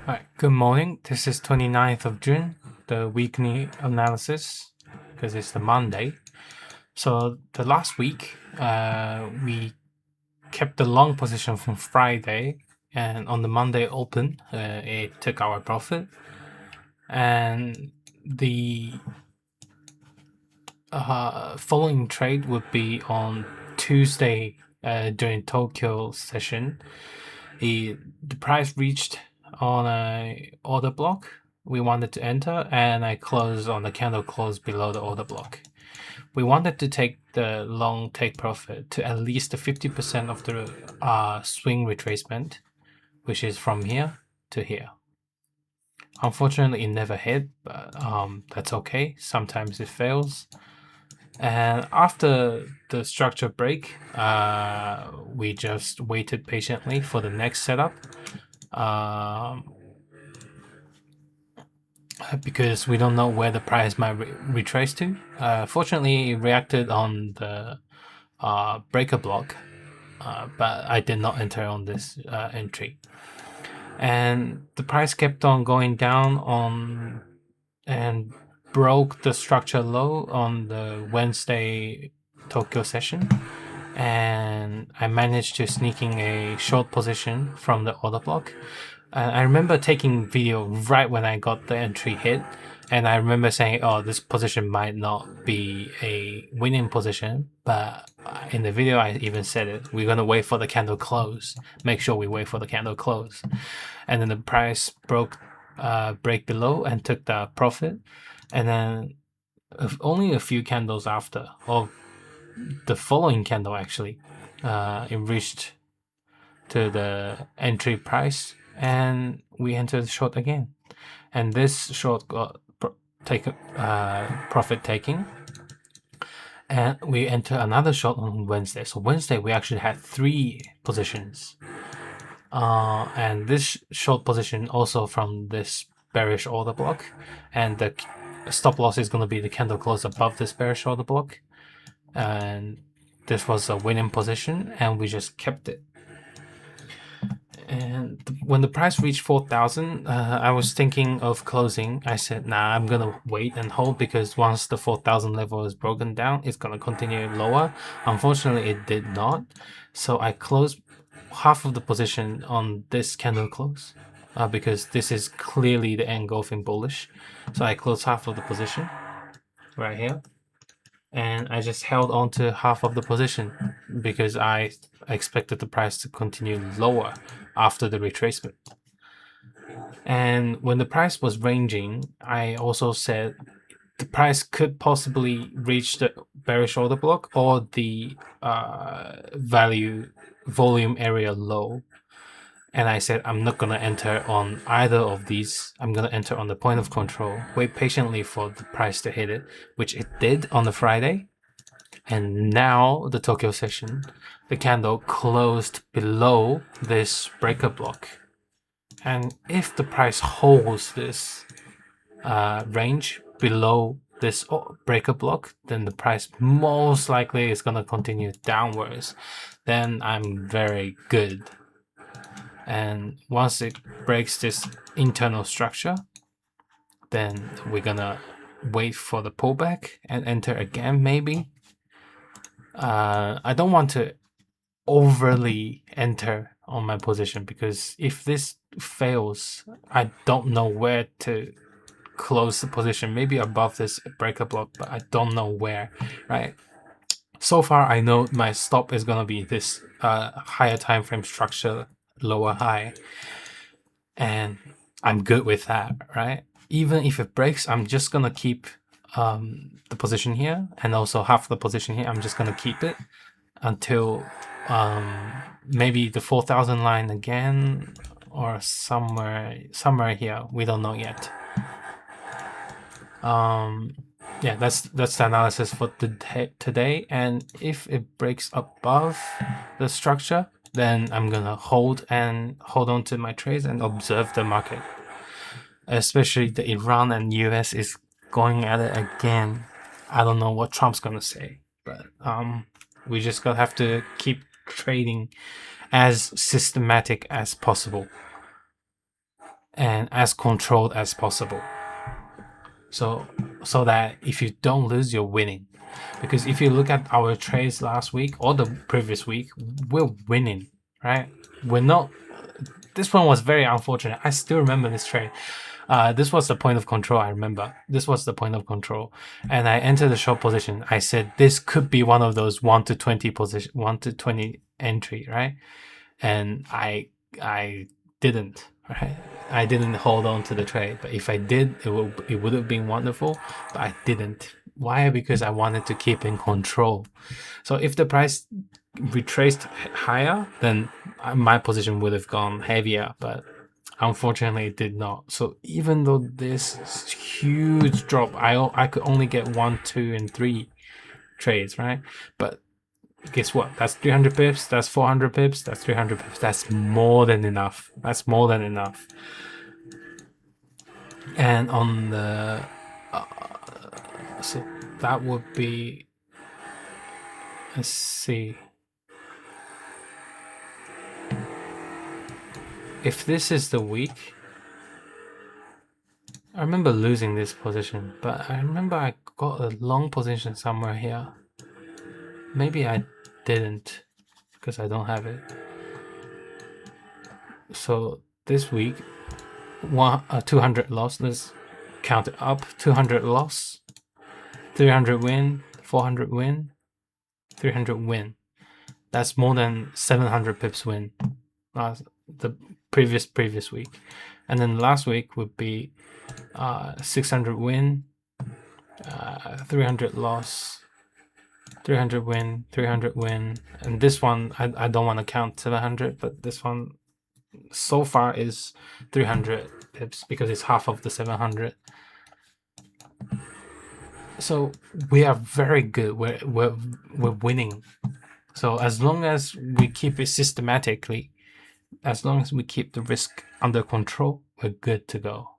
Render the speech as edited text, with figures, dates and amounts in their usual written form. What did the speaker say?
Hi, good morning. This is 29th of June, the weekly analysis, because it's the Monday. So the last week, we kept the long position from Friday, and on the Monday open, it took our profit. And the following trade would be on Tuesday during Tokyo session. The price reached on a order block we wanted to enter, and I closed on the candle close below the order block. We wanted to take the long take profit to at least the 50% of the swing retracement, which is from here to here. Unfortunately, it never hit, but that's okay. Sometimes it fails. And after the structure break, we just waited patiently for the next setup. Because we don't know where the price might retrace to. Fortunately, it reacted on the breaker block, but I did not enter on this entry. And the price kept on going down on and broke the structure low on the Wednesday Tokyo session. And I managed to sneak in a short position from the order block. I remember taking video right when I got the entry hit, and I remember saying, "Oh, this position might not be a winning position," but in the video I even said it. We're gonna wait for the candle close. Make sure we wait for the candle close, and then the price break below and took the profit, and then only a few candles after, or the following candle actually, it reached to the entry price, and we entered short again. And this short got profit taking, and we enter another short on Wednesday. So Wednesday we actually had 3 positions, and this short position also from this bearish order block, and the stop loss is going to be the candle close above this bearish order block, and this was a winning position, and we just kept it. And when the price reached 4,000, I was thinking of closing. I said, nah, I'm going to wait and hold, because once the 4,000 level is broken down, it's going to continue lower. Unfortunately, it did not. So I closed half of the position on this candle close, because this is clearly the engulfing bullish. So I closed half of the position right here. And I just held on to half of the position because I expected the price to continue lower after the retracement. And when the price was ranging, I also said the price could possibly reach the bearish order block or the volume area low. And I said I'm not going to enter on either of these. I'm going to enter on the point of control, wait patiently for the price to hit it, which it did on the Friday. And now the Tokyo session, the candle closed below this breaker block. And if the price holds this range below this breaker block, then the price most likely is going to continue downwards. Then I'm very good. And once it breaks this internal structure, then we're going to wait for the pullback and enter again, maybe. I don't want to overly enter on my position, because if this fails, I don't know where to close the position. Maybe above this breaker block, but I don't know where, right? So far, I know my stop is gonna be this higher time frame structure, lower high, and I'm good with that, right? Even if it breaks, I'm just gonna keep the position here, and also half the position here. I'm just gonna keep it until maybe the 4,000 line again, or somewhere here. We don't know yet. Yeah, that's the analysis for today. And if it breaks above the structure, then I'm gonna hold on to my trades and observe the market. Especially the Iran and US is going at it again. I don't know what Trump's gonna say, but we just gonna have to keep trading as systematic as possible. and as controlled as possible. So that if you don't lose, you're winning. Because if you look at our trades last week or the previous week, we're winning, right? We're not. This one was very unfortunate. I still remember this trade. This was the point of control. I remember this was the point of control, and I entered the short position. I said this could be one of those 1 to 20 position, 1 to 20 entry, right? And I didn't, right? I didn't hold on to the trade. But if I did, it would have been wonderful. But I didn't. Why? Because I wanted to keep in control. So if the price retraced higher, then my position would have gone heavier. But unfortunately, it did not. So even though this huge drop, I could only get 1, 2, and 3 trades, right? But guess what? That's 300 pips. That's 400 pips. That's 300 pips. That's more than enough. That's more than enough. And on the so that would be, let's see, if this is the week, I remember losing this position, but I remember I got a long position somewhere here. Maybe I didn't because I don't have it. So this week, 200 loss. Let's count it up. 200 loss, 300 win, 400 win, 300 win. That's more than 700 pips win. The previous week, and then last week would be 600 win, 300 loss, 300 win, 300 win, and this one I don't want to count 700, but this one so far is 300 pips because it's half of the 700. So we are very good. We're winning. So as long as we keep it systematically, as long as we keep the risk under control, we're good to go.